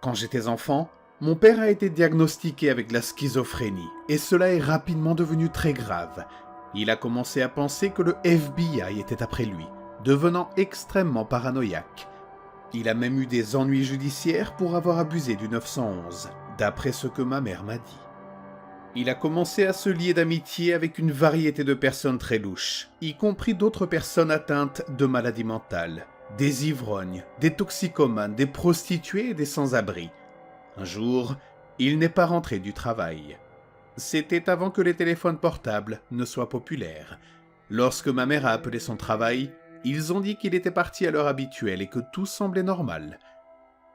Quand j'étais enfant, mon père a été diagnostiqué avec la schizophrénie et cela est rapidement devenu très grave. Il a commencé à penser que le FBI était après lui, devenant extrêmement paranoïaque. Il a même eu des ennuis judiciaires pour avoir abusé du 911, d'après ce que ma mère m'a dit. Il a commencé à se lier d'amitié avec une variété de personnes très louches, y compris d'autres personnes atteintes de maladies mentales, des ivrognes, des toxicomanes, des prostituées et des sans-abri. Un jour, il n'est pas rentré du travail. C'était avant que les téléphones portables ne soient populaires. Lorsque ma mère a appelé son travail, ils ont dit qu'il était parti à l'heure habituelle et que tout semblait normal.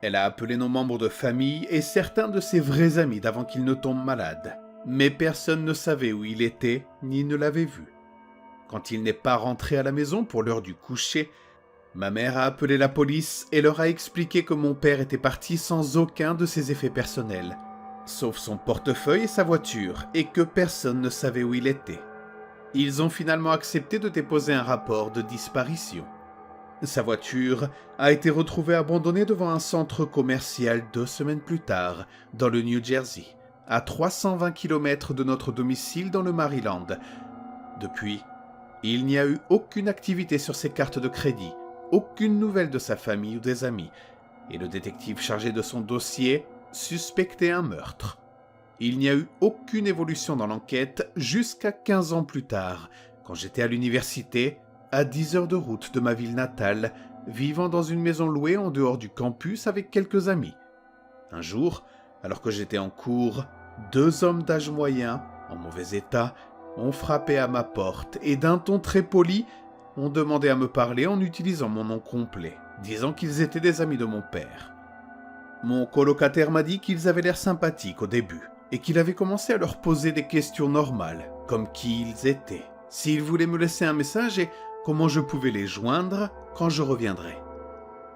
Elle a appelé nos membres de famille et certains de ses vrais amis d'avant qu'il ne tombe malade. Mais personne ne savait où il était, ni ne l'avait vu. Quand il n'est pas rentré à la maison pour l'heure du coucher, ma mère a appelé la police et leur a expliqué que mon père était parti sans aucun de ses effets personnels, sauf son portefeuille et sa voiture, et que personne ne savait où il était. Ils ont finalement accepté de déposer un rapport de disparition. Sa voiture a été retrouvée abandonnée devant un centre commercial 2 semaines plus tard, dans le New Jersey, à 320 km de notre domicile dans le Maryland. Depuis, il n'y a eu aucune activité sur ses cartes de crédit, aucune nouvelle de sa famille ou des amis, et le détective chargé de son dossier suspectait un meurtre. Il n'y a eu aucune évolution dans l'enquête jusqu'à 15 ans plus tard, quand j'étais à l'université, à 10 heures de route de ma ville natale, vivant dans une maison louée en dehors du campus avec quelques amis. Un jour, alors que j'étais en cours, 2 hommes d'âge moyen, en mauvais état, ont frappé à ma porte et d'un ton très poli, ont demandé à me parler en utilisant mon nom complet, disant qu'ils étaient des amis de mon père. Mon colocataire m'a dit qu'ils avaient l'air sympathiques au début et qu'il avait commencé à leur poser des questions normales, comme qui ils étaient, s'ils voulaient me laisser un message et comment je pouvais les joindre quand je reviendrais.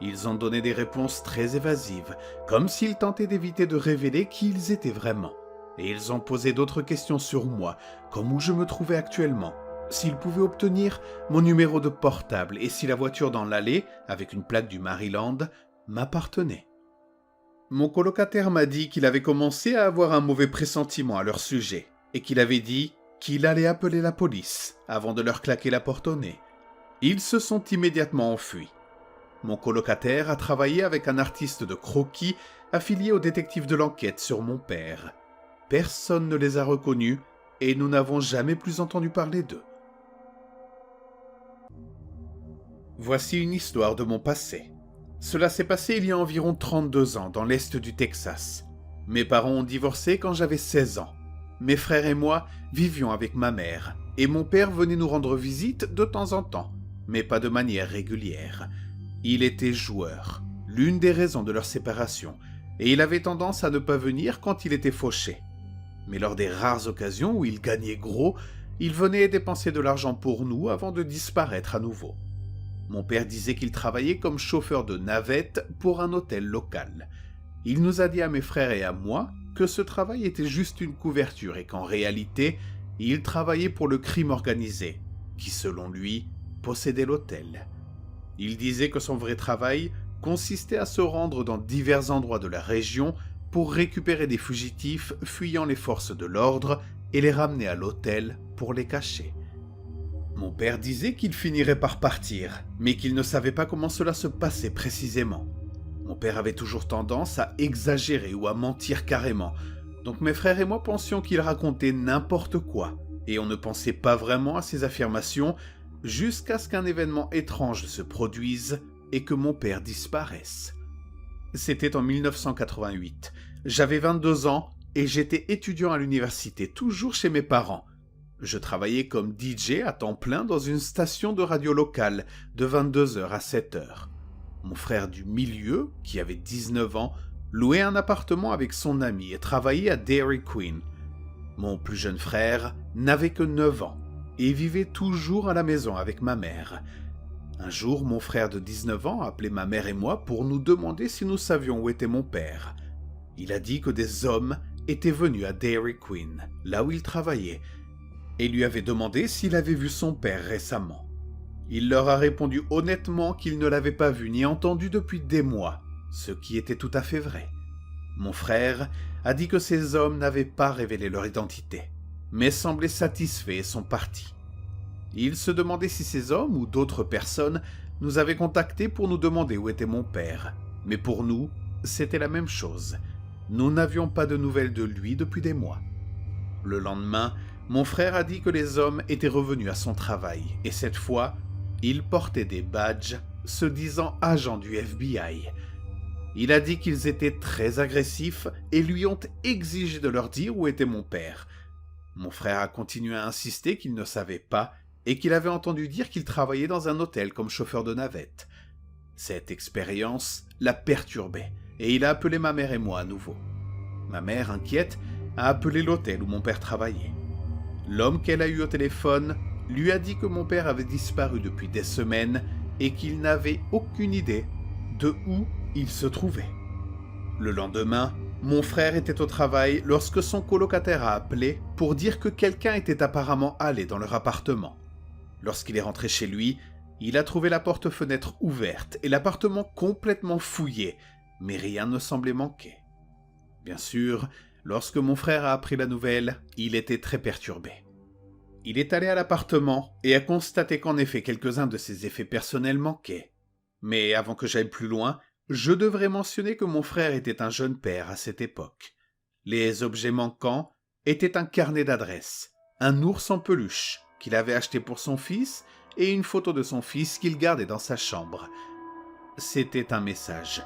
Ils ont donné des réponses très évasives, comme s'ils tentaient d'éviter de révéler qui ils étaient vraiment. Et ils ont posé d'autres questions sur moi, comme où je me trouvais actuellement, s'ils pouvaient obtenir mon numéro de portable et si la voiture dans l'allée, avec une plaque du Maryland, m'appartenait. Mon colocataire m'a dit qu'il avait commencé à avoir un mauvais pressentiment à leur sujet, et qu'il avait dit qu'il allait appeler la police avant de leur claquer la porte au nez. Ils se sont immédiatement enfuis. Mon colocataire a travaillé avec un artiste de croquis affilié au détective de l'enquête sur mon père. Personne ne les a reconnus et nous n'avons jamais plus entendu parler d'eux. Voici une histoire de mon passé. Cela s'est passé il y a environ 32 ans dans l'est du Texas. Mes parents ont divorcé quand j'avais 16 ans. Mes frères et moi vivions avec ma mère et mon père venait nous rendre visite de temps en temps, mais pas de manière régulière. Il était joueur, l'une des raisons de leur séparation, et il avait tendance à ne pas venir quand il était fauché. Mais lors des rares occasions où il gagnait gros, il venait dépenser de l'argent pour nous avant de disparaître à nouveau. Mon père disait qu'il travaillait comme chauffeur de navette pour un hôtel local. Il nous a dit à mes frères et à moi que ce travail était juste une couverture et qu'en réalité, il travaillait pour le crime organisé, qui selon lui, possédait l'hôtel. Il disait que son vrai travail consistait à se rendre dans divers endroits de la région pour récupérer des fugitifs fuyant les forces de l'ordre et les ramener à l'hôtel pour les cacher. Mon père disait qu'il finirait par partir, mais qu'il ne savait pas comment cela se passait précisément. Mon père avait toujours tendance à exagérer ou à mentir carrément, donc mes frères et moi pensions qu'il racontait n'importe quoi, et on ne pensait pas vraiment à ses affirmations jusqu'à ce qu'un événement étrange se produise et que mon père disparaisse. C'était en 1988. J'avais 22 ans et j'étais étudiant à l'université, toujours chez mes parents. Je travaillais comme DJ à temps plein dans une station de radio locale de 22h à 7h. Mon frère du milieu, qui avait 19 ans, louait un appartement avec son ami et travaillait à Dairy Queen. Mon plus jeune frère n'avait que 9 ans et vivait toujours à la maison avec ma mère. Un jour, mon frère de 19 ans a appelé ma mère et moi pour nous demander si nous savions où était mon père. Il a dit que des hommes étaient venus à Dairy Queen, là où il travaillait, et lui avait demandé s'il avait vu son père récemment. Il leur a répondu honnêtement qu'il ne l'avait pas vu ni entendu depuis des mois, ce qui était tout à fait vrai. Mon frère a dit que ces hommes n'avaient pas révélé leur identité, mais semblaient satisfaits et sont partis. Il se demandait si ces hommes ou d'autres personnes nous avaient contactés pour nous demander où était mon père, mais pour nous, c'était la même chose. Nous n'avions pas de nouvelles de lui depuis des mois. Le lendemain, mon frère a dit que les hommes étaient revenus à son travail, et cette fois, ils portaient des badges se disant agents du FBI. Il a dit qu'ils étaient très agressifs et lui ont exigé de leur dire où était mon père. Mon frère a continué à insister qu'il ne savait pas et qu'il avait entendu dire qu'il travaillait dans un hôtel comme chauffeur de navette. Cette expérience l'a perturbé et il a appelé ma mère et moi à nouveau. Ma mère, inquiète, a appelé l'hôtel où mon père travaillait. L'homme qu'elle a eu au téléphone lui a dit que mon père avait disparu depuis des semaines et qu'il n'avait aucune idée de où il se trouvait. Le lendemain, mon frère était au travail lorsque son colocataire a appelé pour dire que quelqu'un était apparemment allé dans leur appartement. Lorsqu'il est rentré chez lui, il a trouvé la porte-fenêtre ouverte et l'appartement complètement fouillé, mais rien ne semblait manquer. Bien sûr, lorsque mon frère a appris la nouvelle, il était très perturbé. Il est allé à l'appartement et a constaté qu'en effet quelques-uns de ses effets personnels manquaient. Mais avant que j'aille plus loin, je devrais mentionner que mon frère était un jeune père à cette époque. Les objets manquants étaient un carnet d'adresses, un ours en peluche qu'il avait acheté pour son fils et une photo de son fils qu'il gardait dans sa chambre. C'était un message.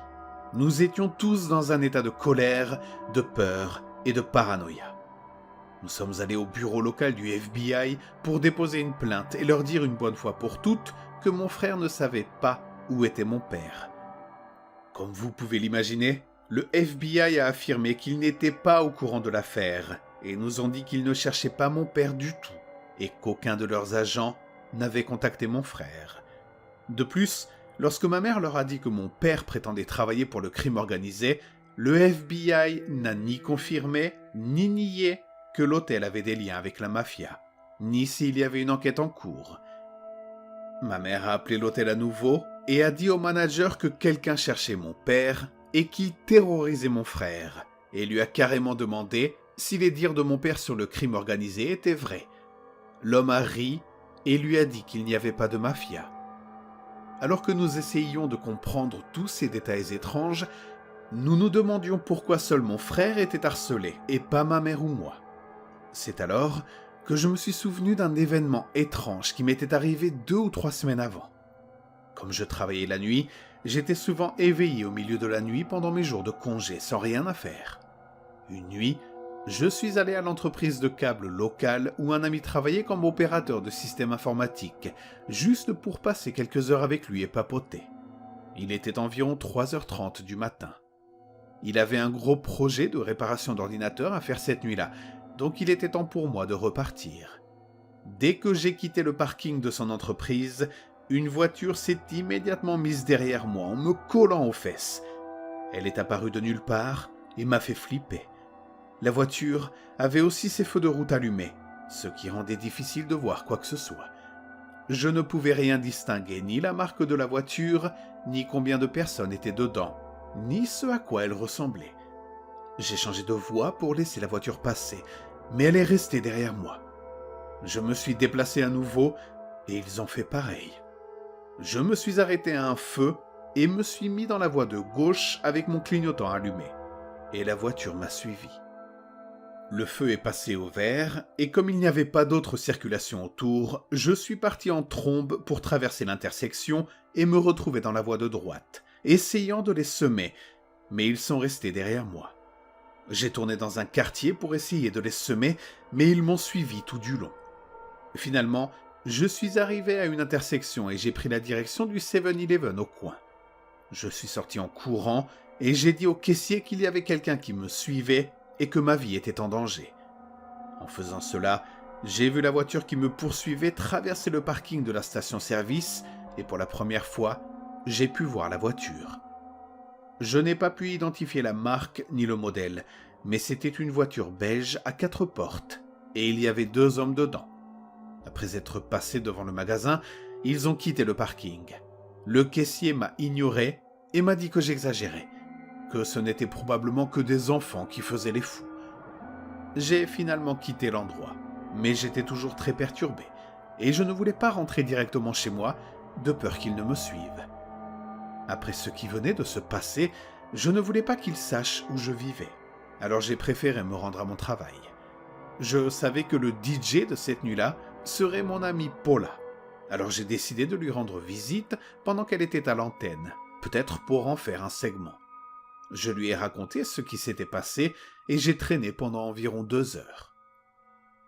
Nous étions tous dans un état de colère, de peur et de paranoïa. Nous sommes allés au bureau local du FBI pour déposer une plainte et leur dire une bonne fois pour toutes que mon frère ne savait pas où était mon père. Comme vous pouvez l'imaginer, le FBI a affirmé qu'il n'était pas au courant de l'affaire et nous ont dit qu'ils ne cherchaient pas mon père du tout et qu'aucun de leurs agents n'avait contacté mon frère. De plus, lorsque ma mère leur a dit que mon père prétendait travailler pour le crime organisé, le FBI n'a ni confirmé ni nié que l'hôtel avait des liens avec la mafia, ni s'il y avait une enquête en cours. Ma mère a appelé l'hôtel à nouveau et a dit au manager que quelqu'un cherchait mon père et qu'il terrorisait mon frère, et lui a carrément demandé si les dires de mon père sur le crime organisé étaient vrais. L'homme a ri et lui a dit qu'il n'y avait pas de mafia. Alors que nous essayions de comprendre tous ces détails étranges, nous nous demandions pourquoi seul mon frère était harcelé et pas ma mère ou moi. C'est alors que je me suis souvenu d'un événement étrange qui m'était arrivé 2 ou 3 semaines avant. Comme je travaillais la nuit, j'étais souvent éveillé au milieu de la nuit pendant mes jours de congé sans rien à faire. Une nuit, je suis allé à l'entreprise de câbles locale où un ami travaillait comme opérateur de système informatique, juste pour passer quelques heures avec lui et papoter. Il était environ 3h30 du matin. Il avait un gros projet de réparation d'ordinateur à faire cette nuit-là, donc il était temps pour moi de repartir. Dès que j'ai quitté le parking de son entreprise, une voiture s'est immédiatement mise derrière moi en me collant aux fesses. Elle est apparue de nulle part et m'a fait flipper. La voiture avait aussi ses feux de route allumés, ce qui rendait difficile de voir quoi que ce soit. Je ne pouvais rien distinguer, ni la marque de la voiture, ni combien de personnes étaient dedans, ni ce à quoi elle ressemblait. J'ai changé de voie pour laisser la voiture passer, mais elle est restée derrière moi. Je me suis déplacé à nouveau et ils ont fait pareil. Je me suis arrêté à un feu et me suis mis dans la voie de gauche avec mon clignotant allumé. Et la voiture m'a suivi. Le feu est passé au vert et comme il n'y avait pas d'autre circulation autour, je suis parti en trombe pour traverser l'intersection et me retrouver dans la voie de droite, essayant de les semer, mais ils sont restés derrière moi. J'ai tourné dans un quartier pour essayer de les semer, mais ils m'ont suivi tout du long. Finalement, je suis arrivé à une intersection et j'ai pris la direction du 7-Eleven au coin. Je suis sorti en courant et j'ai dit au caissier qu'il y avait quelqu'un qui me suivait et que ma vie était en danger. En faisant cela, j'ai vu la voiture qui me poursuivait traverser le parking de la station-service et pour la première fois, j'ai pu voir la voiture. Je n'ai pas pu identifier la marque ni le modèle, mais c'était une voiture beige à 4 portes, et il y avait 2 hommes dedans. Après être passés devant le magasin, ils ont quitté le parking. Le caissier m'a ignoré et m'a dit que j'exagérais. que ce n'était probablement que des enfants qui faisaient les fous. J'ai finalement quitté l'endroit, mais j'étais toujours très perturbé, et je ne voulais pas rentrer directement chez moi, de peur qu'ils ne me suivent. Après ce qui venait de se passer, je ne voulais pas qu'ils sachent où je vivais, alors j'ai préféré me rendre à mon travail. Je savais que le DJ de cette nuit-là serait mon amie Paula, alors j'ai décidé de lui rendre visite pendant qu'elle était à l'antenne, peut-être pour en faire un segment. Je lui ai raconté ce qui s'était passé et j'ai traîné pendant environ 2 heures.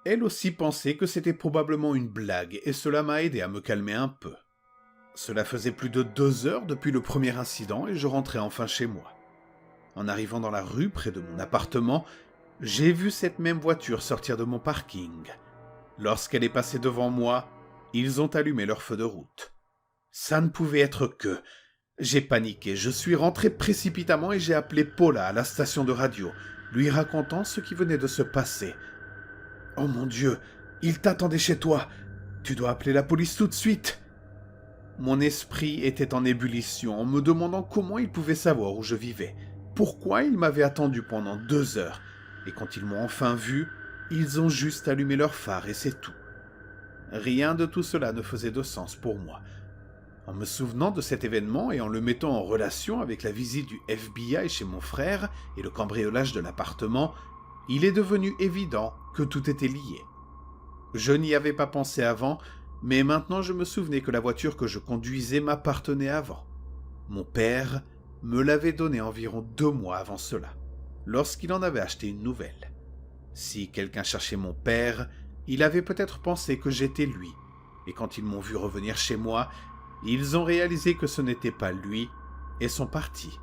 Elle aussi pensait que c'était probablement une blague et cela m'a aidé à me calmer un peu. Cela faisait plus de 2 heures depuis le premier incident et je rentrais enfin chez moi. En arrivant dans la rue près de mon appartement, j'ai vu cette même voiture sortir de mon parking. Lorsqu'elle est passée devant moi, ils ont allumé leur feu de route. Ça ne pouvait être que... J'ai paniqué, je suis rentré précipitamment et j'ai appelé Paula à la station de radio, lui racontant ce qui venait de se passer. « Oh mon Dieu, il t'attendait chez toi. Tu dois appeler la police tout de suite. » Mon esprit était en ébullition en me demandant comment ils pouvaient savoir où je vivais, pourquoi ils m'avaient attendu pendant 2 heures, et quand ils m'ont enfin vu, ils ont juste allumé leur phare et c'est tout. Rien de tout cela ne faisait de sens pour moi. En me souvenant de cet événement et en le mettant en relation avec la visite du FBI chez mon frère et le cambriolage de l'appartement, il est devenu évident que tout était lié. Je n'y avais pas pensé avant, mais maintenant je me souvenais que la voiture que je conduisais m'appartenait avant. Mon père me l'avait donnée environ 2 mois avant cela, lorsqu'il en avait acheté une nouvelle. Si quelqu'un cherchait mon père, il avait peut-être pensé que j'étais lui, et quand ils m'ont vu revenir chez moi, ils ont réalisé que ce n'était pas lui et sont partis.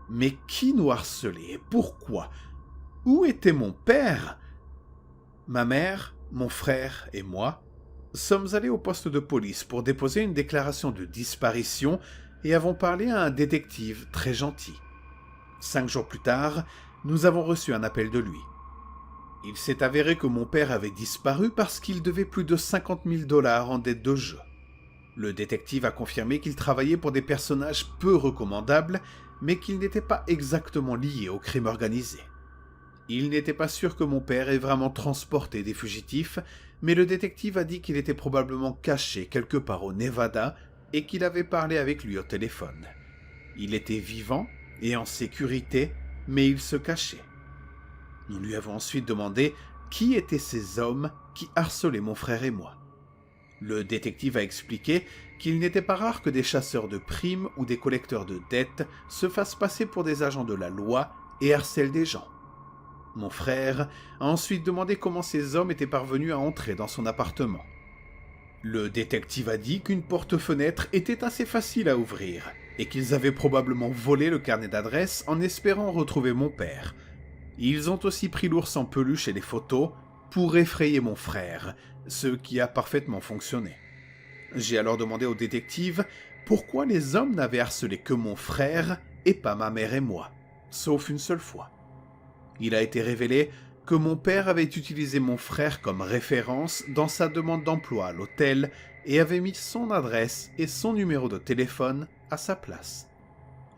Mais qui nous harcelait et pourquoi? Où était mon père? Ma mère, mon frère et moi sommes allés au poste de police pour déposer une déclaration de disparition et avons parlé à un détective très gentil. 5 jours plus tard, nous avons reçu un appel de lui. Il s'est avéré que mon père avait disparu parce qu'il devait plus de 50 000 $ en dette de jeu. Le détective a confirmé qu'il travaillait pour des personnages peu recommandables, mais qu'il n'était pas exactement lié au crime organisé. Il n'était pas sûr que mon père ait vraiment transporté des fugitifs, mais le détective a dit qu'il était probablement caché quelque part au Nevada et qu'il avait parlé avec lui au téléphone. Il était vivant et en sécurité, mais il se cachait. Nous lui avons ensuite demandé qui étaient ces hommes qui harcelaient mon frère et moi. Le détective a expliqué qu'il n'était pas rare que des chasseurs de primes ou des collecteurs de dettes se fassent passer pour des agents de la loi et harcèlent des gens. Mon frère a ensuite demandé comment ces hommes étaient parvenus à entrer dans son appartement. Le détective a dit qu'une porte-fenêtre était assez facile à ouvrir et qu'ils avaient probablement volé le carnet d'adresses en espérant retrouver mon père. Ils ont aussi pris l'ours en peluche et les photos pour effrayer mon frère, ce qui a parfaitement fonctionné. J'ai alors demandé au détective pourquoi les hommes n'avaient harcelé que mon frère et pas ma mère et moi, sauf une seule fois. Il a été révélé que mon père avait utilisé mon frère comme référence dans sa demande d'emploi à l'hôtel et avait mis son adresse et son numéro de téléphone à sa place.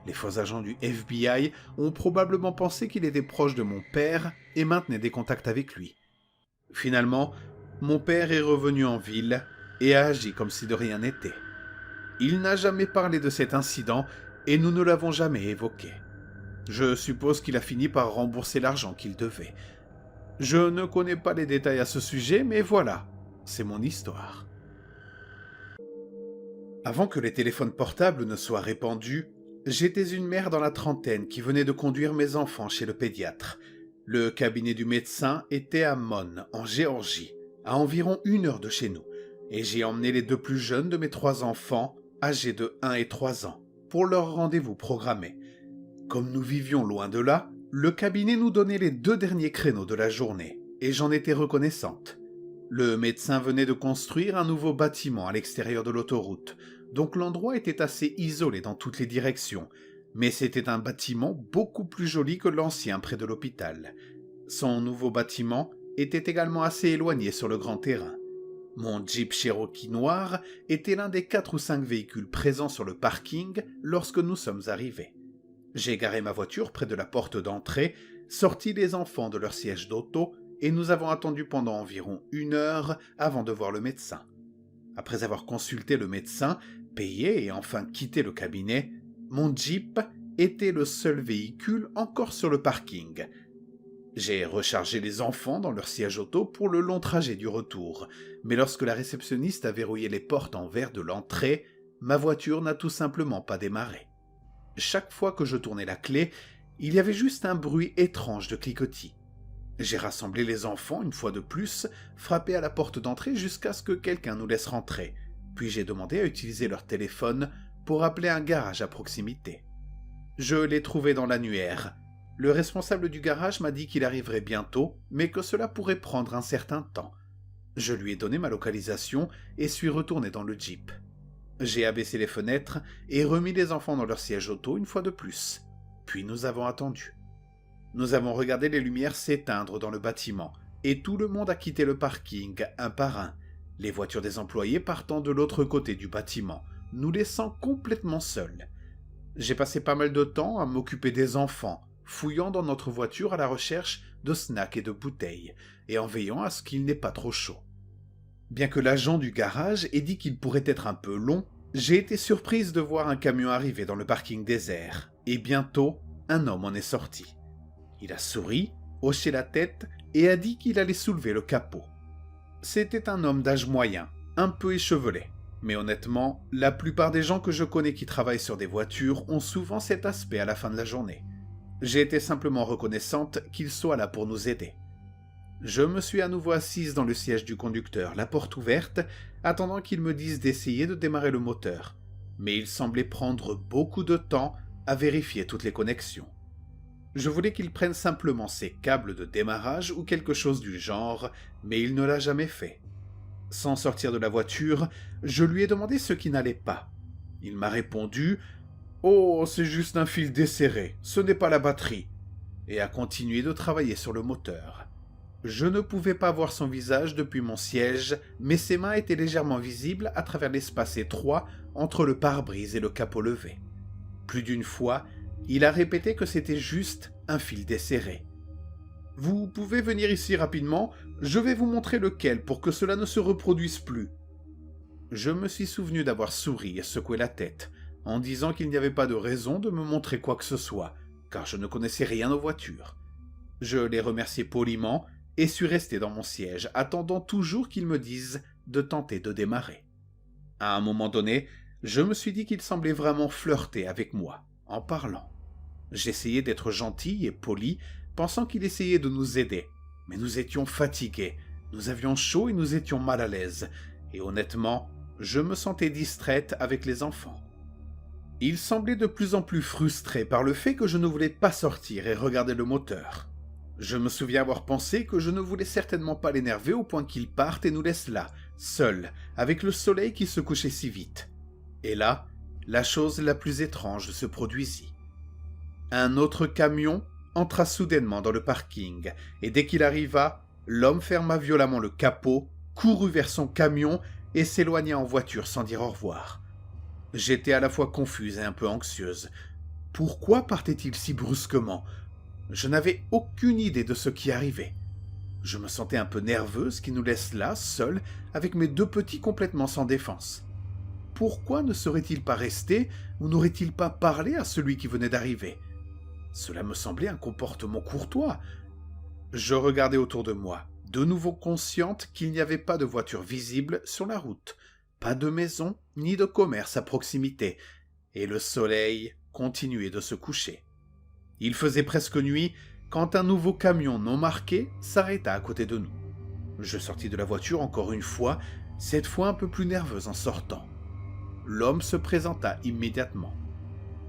Les faux agents du FBI ont probablement pensé qu'il était proche de mon père et maintenait des contacts avec lui. Finalement, mon père est revenu en ville et a agi comme si de rien n'était. Il n'a jamais parlé de cet incident et nous ne l'avons jamais évoqué. Je suppose qu'il a fini par rembourser l'argent qu'il devait. Je ne connais pas les détails à ce sujet, mais voilà, c'est mon histoire. Avant que les téléphones portables ne soient répandus, j'étais une mère dans la trentaine qui venait de conduire mes enfants chez le pédiatre. Le cabinet du médecin était à Mon, en Géorgie, à environ 1 heure de chez nous, et j'ai emmené les 2 plus jeunes de mes 3 enfants, âgés de 1 et 3 ans, pour leur rendez-vous programmé. Comme nous vivions loin de là, le cabinet nous donnait les 2 derniers créneaux de la journée, et j'en étais reconnaissante. Le médecin venait de construire un nouveau bâtiment à l'extérieur de l'autoroute, donc l'endroit était assez isolé dans toutes les directions, mais c'était un bâtiment beaucoup plus joli que l'ancien près de l'hôpital. Son nouveau bâtiment était également assez éloigné sur le grand terrain. Mon Jeep Cherokee noir était l'un des 4 ou 5 véhicules présents sur le parking lorsque nous sommes arrivés. J'ai garé ma voiture près de la porte d'entrée, sorti les enfants de leur siège d'auto et nous avons attendu pendant environ 1 heure avant de voir le médecin. Après avoir consulté le médecin, payé et enfin quitté le cabinet, mon Jeep était le seul véhicule encore sur le parking. J'ai rechargé les enfants dans leur siège auto pour le long trajet du retour, mais lorsque la réceptionniste a verrouillé les portes en verre de l'entrée, ma voiture n'a tout simplement pas démarré. Chaque fois que je tournais la clé, il y avait juste un bruit étrange de cliquetis. J'ai rassemblé les enfants une fois de plus, frappé à la porte d'entrée jusqu'à ce que quelqu'un nous laisse rentrer, puis j'ai demandé à utiliser leur téléphone pour appeler un garage à proximité. Je l'ai trouvé dans l'annuaire. Le responsable du garage m'a dit qu'il arriverait bientôt, mais que cela pourrait prendre un certain temps. Je lui ai donné ma localisation et suis retourné dans le Jeep. J'ai abaissé les fenêtres et remis les enfants dans leur siège auto une fois de plus. Puis nous avons attendu. Nous avons regardé les lumières s'éteindre dans le bâtiment, et tout le monde a quitté le parking, un par un, les voitures des employés partant de l'autre côté du bâtiment, nous laissant complètement seuls. J'ai passé pas mal de temps à m'occuper des enfants, fouillant dans notre voiture à la recherche de snacks et de bouteilles, et en veillant à ce qu'il n'ait pas trop chaud. Bien que l'agent du garage ait dit qu'il pourrait être un peu long, j'ai été surprise de voir un camion arriver dans le parking désert, et bientôt, un homme en est sorti. Il a souri, hoché la tête et a dit qu'il allait soulever le capot. C'était un homme d'âge moyen, un peu échevelé. Mais honnêtement, la plupart des gens que je connais qui travaillent sur des voitures ont souvent cet aspect à la fin de la journée. J'ai été simplement reconnaissante qu'il soit là pour nous aider. Je me suis à nouveau assise dans le siège du conducteur, la porte ouverte, attendant qu'il me dise d'essayer de démarrer le moteur. Mais il semblait prendre beaucoup de temps à vérifier toutes les connexions. Je voulais qu'il prenne simplement ses câbles de démarrage ou quelque chose du genre, mais il ne l'a jamais fait. Sans sortir de la voiture, je lui ai demandé ce qui n'allait pas. Il m'a répondu « Oh, c'est juste un fil desserré, ce n'est pas la batterie », et a continué de travailler sur le moteur. Je ne pouvais pas voir son visage depuis mon siège, mais ses mains étaient légèrement visibles à travers l'espace étroit entre le pare-brise et le capot levé. Plus d'une fois, il a répété que c'était juste un fil desserré. « Vous pouvez venir ici rapidement, je vais vous montrer lequel pour que cela ne se reproduise plus. » Je me suis souvenu d'avoir souri et secoué la tête, en disant qu'il n'y avait pas de raison de me montrer quoi que ce soit, car je ne connaissais rien aux voitures. Je l'ai remercié poliment et suis resté dans mon siège, attendant toujours qu'il me dise de tenter de démarrer. À un moment donné, je me suis dit qu'il semblait vraiment flirter avec moi, en parlant. J'essayais d'être gentil et poli, pensant qu'il essayait de nous aider, mais nous étions fatigués, nous avions chaud et nous étions mal à l'aise, et honnêtement, je me sentais distraite avec les enfants. Il semblait de plus en plus frustré par le fait que je ne voulais pas sortir et regarder le moteur. Je me souviens avoir pensé que je ne voulais certainement pas l'énerver au point qu'il parte et nous laisse là, seuls, avec le soleil qui se couchait si vite. Et là, la chose la plus étrange se produisit. Un autre camion entra soudainement dans le parking, et dès qu'il arriva, l'homme ferma violemment le capot, courut vers son camion et s'éloigna en voiture sans dire au revoir. J'étais à la fois confuse et un peu anxieuse. Pourquoi partait-il si brusquement ? Je n'avais aucune idée de ce qui arrivait. Je me sentais un peu nerveuse qui nous laisse là, seuls, avec mes 2 petits complètement sans défense. Pourquoi ne serait-il pas resté ou n'aurait-il pas parlé à celui qui venait d'arriver ? Cela me semblait un comportement courtois. Je regardais autour de moi, de nouveau consciente qu'il n'y avait pas de voiture visible sur la route, pas de maison ni de commerce à proximité, et le soleil continuait de se coucher. Il faisait presque nuit quand un nouveau camion non marqué s'arrêta à côté de nous. Je sortis de la voiture encore une fois, cette fois un peu plus nerveuse en sortant. L'homme se présenta immédiatement.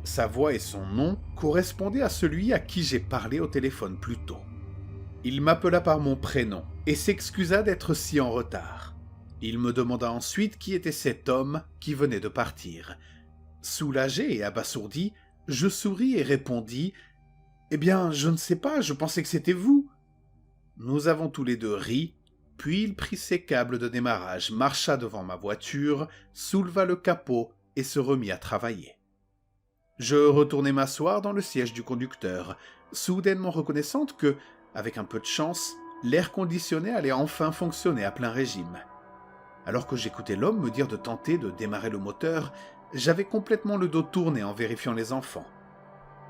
Sa voix et son nom correspondaient à celui à qui j'ai parlé au téléphone plus tôt. Il m'appela par mon prénom et s'excusa d'être si en retard. Il me demanda ensuite qui était cet homme qui venait de partir. Soulagé et abasourdi, je souris et répondis « Eh bien, je ne sais pas, je pensais que c'était vous. » Nous avons tous les 2 ri, puis il prit ses câbles de démarrage, marcha devant ma voiture, souleva le capot et se remit à travailler. Je retournai m'asseoir dans le siège du conducteur, soudainement reconnaissante que, avec un peu de chance, l'air conditionné allait enfin fonctionner à plein régime. Alors que j'écoutais l'homme me dire de tenter de démarrer le moteur, j'avais complètement le dos tourné en vérifiant les enfants.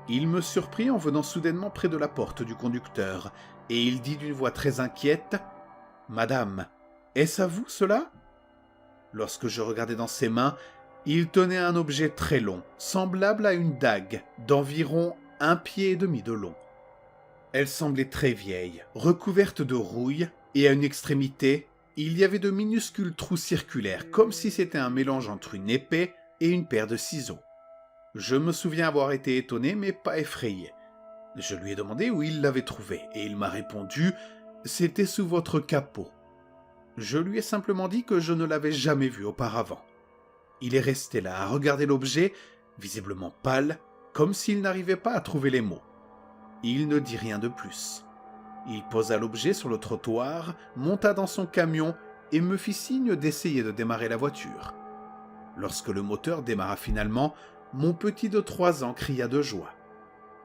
Il me surprit en venant soudainement près de la porte du conducteur, et il dit d'une voix très inquiète « Madame, est-ce à vous cela ?» Lorsque je regardai dans ses mains, il tenait un objet très long, semblable à une dague, d'environ 1,5 pied de long. Elle semblait très vieille, recouverte de rouille, et à une extrémité, il y avait de minuscules trous circulaires, comme si c'était un mélange entre une épée et une paire de ciseaux. Je me souviens avoir été étonné, mais pas effrayé. Je lui ai demandé où il l'avait trouvé, et il m'a répondu « C'était sous votre capot ». Je lui ai simplement dit que je ne l'avais jamais vu auparavant. Il est resté là à regarder l'objet, visiblement pâle, comme s'il n'arrivait pas à trouver les mots. Il ne dit rien de plus. Il posa l'objet sur le trottoir, monta dans son camion et me fit signe d'essayer de démarrer la voiture. Lorsque le moteur démarra finalement, mon petit de 3 ans cria de joie.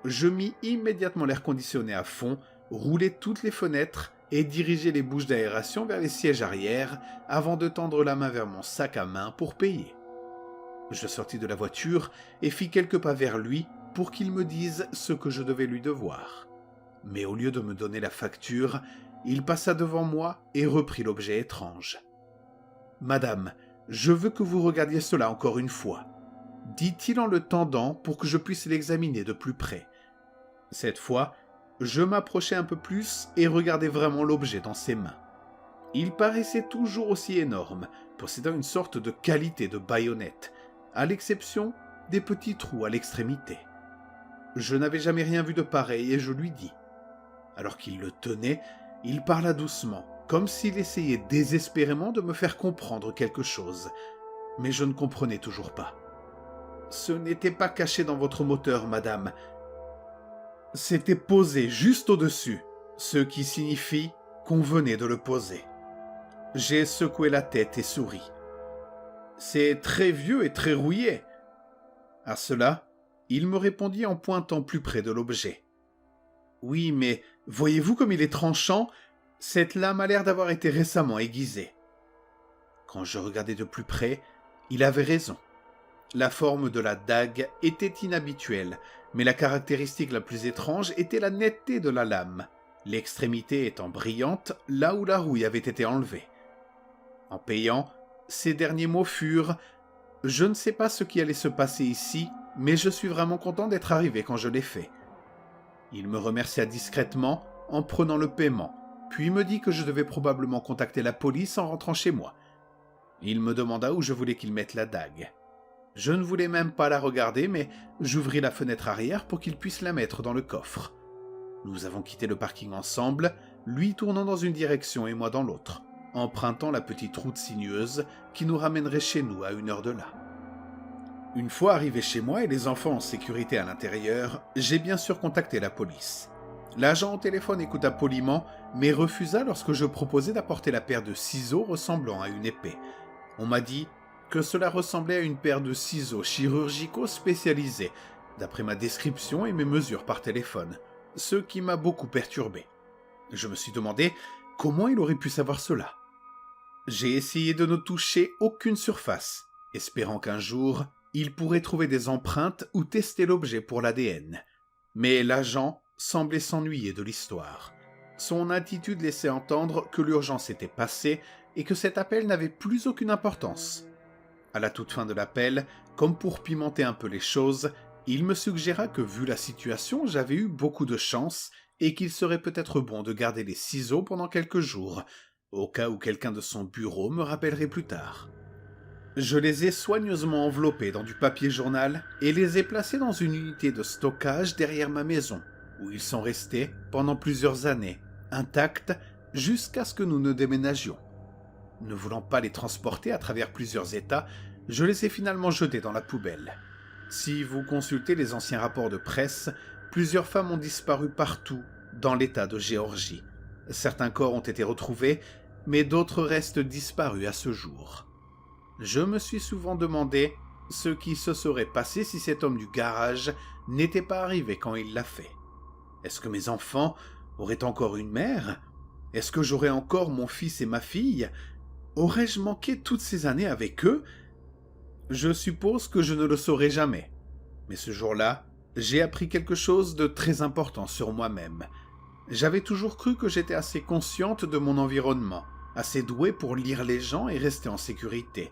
Je mis immédiatement l'air conditionné à fond, roulai toutes les fenêtres et dirigeai les bouches d'aération vers les sièges arrière avant de tendre la main vers mon sac à main pour payer. Je sortis de la voiture et fis quelques pas vers lui pour qu'il me dise ce que je devais lui devoir. Mais au lieu de me donner la facture, il passa devant moi et reprit l'objet étrange. « Madame, je veux que vous regardiez cela encore une fois, » dit-il en le tendant pour que je puisse l'examiner de plus près. Cette fois, je m'approchai un peu plus et regardai vraiment l'objet dans ses mains. Il paraissait toujours aussi énorme, possédant une sorte de qualité de baïonnette, à l'exception des petits trous à l'extrémité. Je n'avais jamais rien vu de pareil et je lui dis. Alors qu'il le tenait, il parla doucement, comme s'il essayait désespérément de me faire comprendre quelque chose. Mais je ne comprenais toujours pas. « Ce n'était pas caché dans votre moteur, madame. C'était posé juste au-dessus, ce qui signifie qu'on venait de le poser. » J'ai secoué la tête et souri. « C'est très vieux et très rouillé. » À cela, il me répondit en pointant plus près de l'objet. « Oui, mais voyez-vous comme il est tranchant? Cette lame a l'air d'avoir été récemment aiguisée. » Quand je regardais de plus près, il avait raison. La forme de la dague était inhabituelle, mais la caractéristique la plus étrange était la netteté de la lame, l'extrémité étant brillante là où la rouille avait été enlevée. En payant, ces derniers mots furent « Je ne sais pas ce qui allait se passer ici, mais je suis vraiment content d'être arrivé quand je l'ai fait. » Il me remercia discrètement en prenant le paiement, puis me dit que je devais probablement contacter la police en rentrant chez moi. Il me demanda où je voulais qu'il mette la dague. Je ne voulais même pas la regarder, mais j'ouvris la fenêtre arrière pour qu'il puisse la mettre dans le coffre. Nous avons quitté le parking ensemble, lui tournant dans une direction et moi dans l'autre, empruntant la petite route sinueuse qui nous ramènerait chez nous à 1 heure de là. Une fois arrivé chez moi et les enfants en sécurité à l'intérieur, j'ai bien sûr contacté la police. L'agent au téléphone écouta poliment, mais refusa lorsque je proposai d'apporter la paire de ciseaux ressemblant à une épée. On m'a dit que cela ressemblait à une paire de ciseaux chirurgicaux spécialisés, d'après ma description et mes mesures par téléphone, ce qui m'a beaucoup perturbé. Je me suis demandé comment il aurait pu savoir cela. J'ai essayé de ne toucher aucune surface, espérant qu'un jour, il pourrait trouver des empreintes ou tester l'objet pour l'ADN. Mais l'agent semblait s'ennuyer de l'histoire. Son attitude laissait entendre que l'urgence était passée et que cet appel n'avait plus aucune importance. À la toute fin de l'appel, comme pour pimenter un peu les choses, il me suggéra que vu la situation, j'avais eu beaucoup de chance et qu'il serait peut-être bon de garder les ciseaux pendant quelques jours, au cas où quelqu'un de son bureau me rappellerait plus tard. Je les ai soigneusement enveloppés dans du papier journal et les ai placés dans une unité de stockage derrière ma maison, où ils sont restés pendant plusieurs années, intacts jusqu'à ce que nous ne déménagions. Ne voulant pas les transporter à travers plusieurs États, je les ai finalement jetés dans la poubelle. Si vous consultez les anciens rapports de presse, plusieurs femmes ont disparu partout dans l'État de Géorgie. Certains corps ont été retrouvés, mais d'autres restent disparus à ce jour. Je me suis souvent demandé Ce qui se serait passé si cet homme du garage n'était pas arrivé quand il l'a fait. Est-ce que mes enfants auraient encore une mère? Est-ce que j'aurais encore mon fils et ma fille? Aurais-je manqué toutes ces années avec eux? Je suppose que je ne le saurai jamais. Mais ce jour-là, j'ai appris quelque chose de très important sur moi-même. J'avais toujours cru que j'étais assez consciente de mon environnement, assez douée pour lire les gens et rester en sécurité.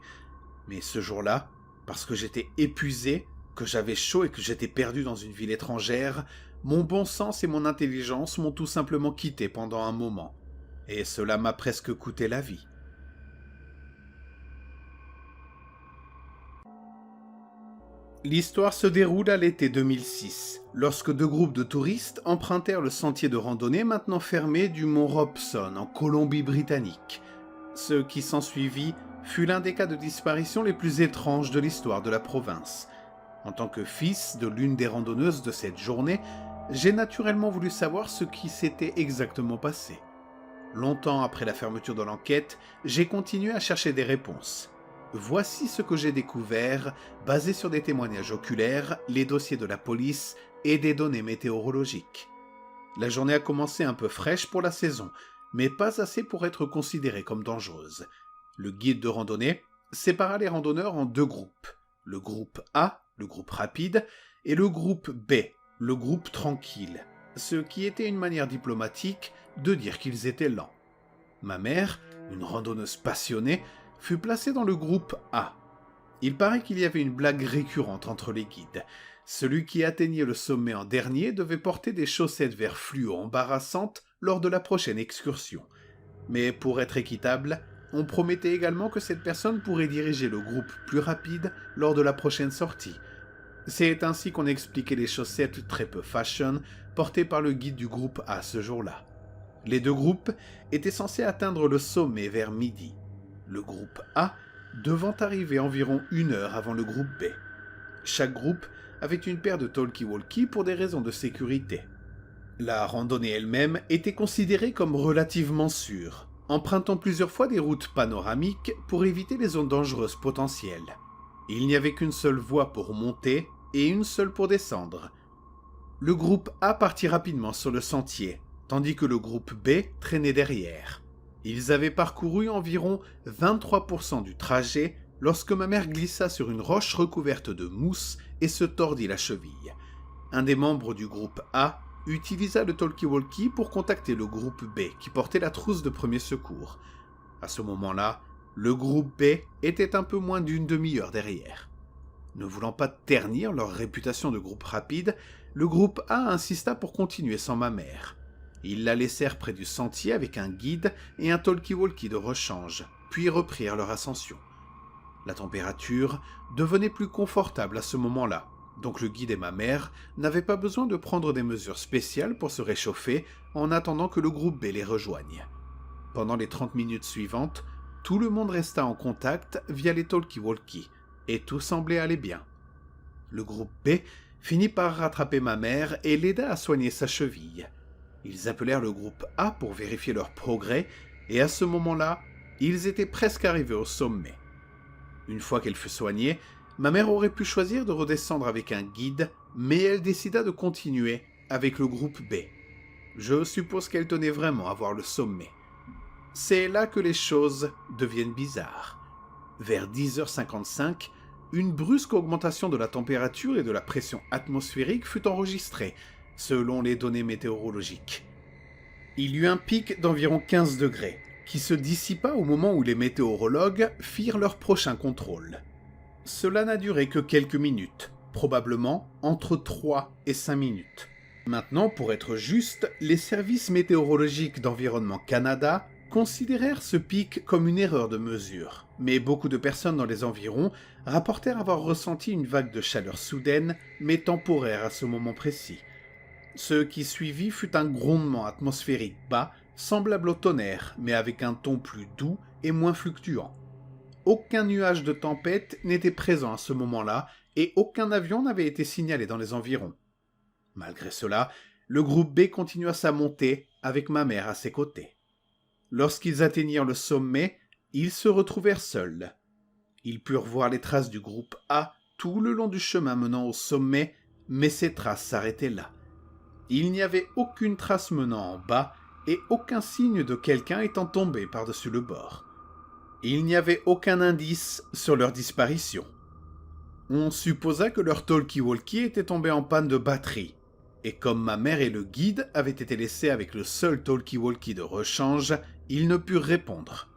Mais ce jour-là, parce que j'étais épuisé, que j'avais chaud et que j'étais perdu dans une ville étrangère, mon bon sens et mon intelligence m'ont tout simplement quitté pendant un moment. Et cela m'a presque coûté la vie. L'histoire se déroule à l'été 2006, lorsque deux groupes de touristes empruntèrent le sentier de randonnée maintenant fermé du mont Robson en Colombie-Britannique. Ce qui s'ensuivit fut l'un des cas de disparition les plus étranges de l'histoire de la province. En tant que fils de l'une des randonneuses de cette journée, j'ai naturellement voulu savoir ce qui s'était exactement passé. Longtemps après la fermeture de l'enquête, j'ai continué à chercher des réponses. Voici ce que j'ai découvert, basé sur des témoignages oculaires, les dossiers de la police et des données météorologiques. La journée a commencé un peu fraîche pour la saison, mais pas assez pour être considérée comme dangereuse. Le guide de randonnée sépara les randonneurs en deux groupes. Le groupe A, le groupe rapide, et le groupe B, le groupe tranquille, ce qui était une manière diplomatique de dire qu'ils étaient lents. Ma mère, une randonneuse passionnée, fut placée dans le groupe A. Il paraît qu'il y avait une blague récurrente entre les guides. Celui qui atteignait le sommet en dernier devait porter des chaussettes vert fluo embarrassantes lors de la prochaine excursion. Mais pour être équitable, on promettait également que cette personne pourrait diriger le groupe plus rapide lors de la prochaine sortie. C'est ainsi qu'on expliquait les chaussettes très peu fashion portées par le guide du groupe A ce jour-là. Les deux groupes étaient censés atteindre le sommet vers midi. Le groupe A devant arriver environ 1 heure avant le groupe B. Chaque groupe avait une paire de talkie-walkie pour des raisons de sécurité. La randonnée elle-même était considérée comme relativement sûre, empruntant plusieurs fois des routes panoramiques pour éviter les zones dangereuses potentielles. Il n'y avait qu'une seule voie pour monter et une seule pour descendre. Le groupe A partit rapidement sur le sentier, tandis que le groupe B traînait derrière. Ils avaient parcouru environ 23% du trajet lorsque ma mère glissa sur une roche recouverte de mousse et se tordit la cheville. Un des membres du groupe A utilisa le talkie-walkie pour contacter le groupe B qui portait la trousse de premier secours. À ce moment-là, le groupe B était un peu moins d'une demi-heure derrière. Ne voulant pas ternir leur réputation de groupe rapide, le groupe A insista pour continuer sans ma mère. Ils la laissèrent près du sentier avec un guide et un talkie-walkie de rechange, puis reprirent leur ascension. La température devenait plus confortable à ce moment-là, donc le guide et ma mère n'avaient pas besoin de prendre des mesures spéciales pour se réchauffer en attendant que le groupe B les rejoigne. Pendant les 30 minutes suivantes, tout le monde resta en contact via les talkie-walkie, et tout semblait aller bien. Le groupe B finit par rattraper ma mère et l'aida à soigner sa cheville. Ils appelèrent le groupe A pour vérifier leur progrès, et à ce moment-là, ils étaient presque arrivés au sommet. Une fois qu'elle fut soignée, ma mère aurait pu choisir de redescendre avec un guide, mais elle décida de continuer avec le groupe B. Je suppose qu'elle tenait vraiment à voir le sommet. C'est là que les choses deviennent bizarres. Vers 10h55, une brusque augmentation de la température et de la pression atmosphérique fut enregistrée, selon les données météorologiques. Il y eut un pic d'environ 15 degrés, qui se dissipa au moment où les météorologues firent leur prochain contrôle. Cela n'a duré que quelques minutes, probablement entre 3 et 5 minutes. Maintenant, pour être juste, les services météorologiques d'Environnement Canada considérèrent ce pic comme une erreur de mesure, mais beaucoup de personnes dans les environs rapportèrent avoir ressenti une vague de chaleur soudaine, mais temporaire à ce moment précis. Ce qui suivit fut un grondement atmosphérique bas, semblable au tonnerre, mais avec un ton plus doux et moins fluctuant. Aucun nuage de tempête n'était présent à ce moment-là, et aucun avion n'avait été signalé dans les environs. Malgré cela, le groupe B continua sa montée, avec ma mère à ses côtés. Lorsqu'ils atteignirent le sommet, ils se retrouvèrent seuls. Ils purent voir les traces du groupe A tout le long du chemin menant au sommet, mais ces traces s'arrêtaient là. Il n'y avait aucune trace menant en bas et aucun signe de quelqu'un étant tombé par-dessus le bord. Il n'y avait aucun indice sur leur disparition. On supposa que leur talkie-walkie était tombé en panne de batterie, et comme ma mère et le guide avaient été laissés avec le seul talkie-walkie de rechange, ils ne purent répondre.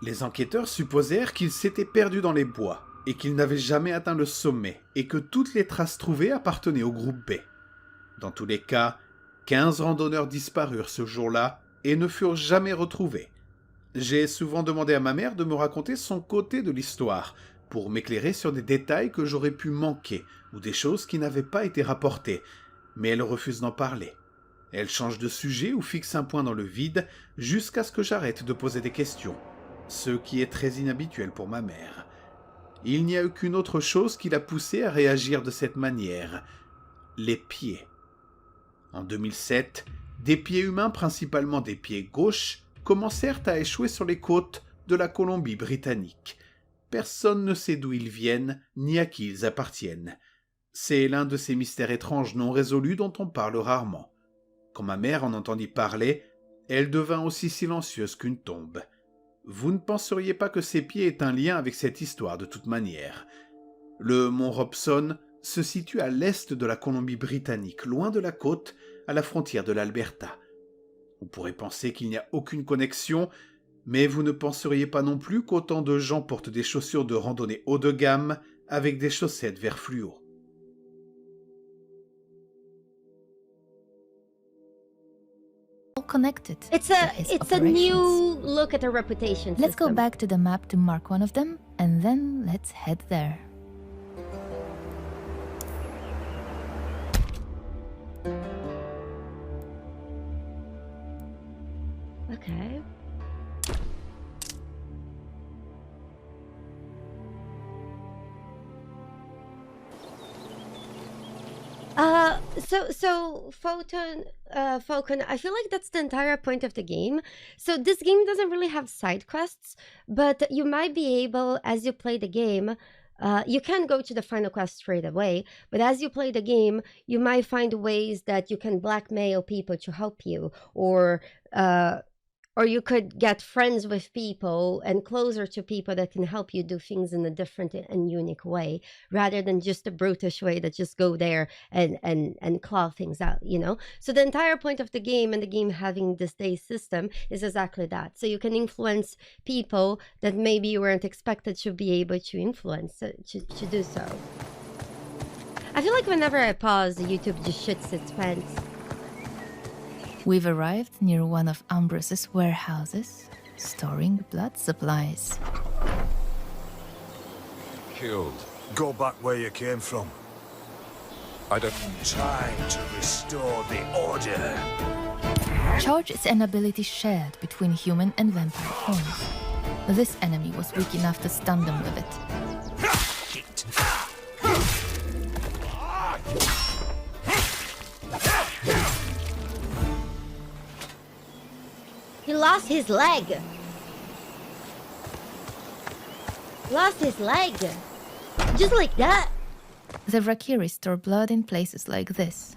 Les enquêteurs supposèrent qu'ils s'étaient perdus dans les bois, et qu'ils n'avaient jamais atteint le sommet, et que toutes les traces trouvées appartenaient au groupe B. Dans tous les cas, 15 randonneurs disparurent ce jour-là et ne furent jamais retrouvés. J'ai souvent demandé à ma mère de me raconter son côté de l'histoire, pour m'éclairer sur des détails que j'aurais pu manquer ou des choses qui n'avaient pas été rapportées, mais elle refuse d'en parler. Elle change de sujet ou fixe un point dans le vide jusqu'à ce que j'arrête de poser des questions, ce qui est très inhabituel pour ma mère. Il n'y a eu qu'une autre chose qui l'a poussée à réagir de cette manière, les pieds. En 2007, des pieds humains, principalement des pieds gauches, commencèrent à échouer sur les côtes de la Colombie-Britannique. Personne ne sait d'où ils viennent, ni à qui ils appartiennent. C'est l'un de ces mystères étranges non résolus dont on parle rarement. Quand ma mère en entendit parler, elle devint aussi silencieuse qu'une tombe. Vous ne penseriez pas que ces pieds aient un lien avec cette histoire de toute manière. Le mont Robson se situe à l'est de la Colombie-Britannique, loin de la côte, à la frontière de l'Alberta. On pourrait penser qu'il n'y a aucune connexion, mais vous ne penseriez pas non plus qu'autant de gens portent des chaussures de randonnée haut de gamme avec des chaussettes vert fluo. Connected. It's a new look at a reputation Let's go system. back to the map to mark one of them, and then let's head there. Okay. So Falcon, I feel like that's the entire point of the game. So this game doesn't really have side quests, but you might be able, as you play the game, you can go to the final quest straight away, but as you play the game, you might find ways that you can blackmail people to help you, or you could get friends with people and closer to people that can help you do things in a different and unique way, rather than just the brutish way that just go there and claw things out, you know? So the entire point of the game and the game having this day system is exactly that. So you can influence people that maybe you weren't expected to be able to influence, to do so. I feel like whenever I pause, YouTube just shits its pants. We've arrived near one of Ambros's warehouses, storing blood supplies. Killed. Go back where you came from. I don't... Time to restore the order. Charge is an ability shared between human and vampire forms. This enemy was weak enough to stun them with it. He lost his leg. Lost his leg. Just like that. The Rakiri store blood in places like this,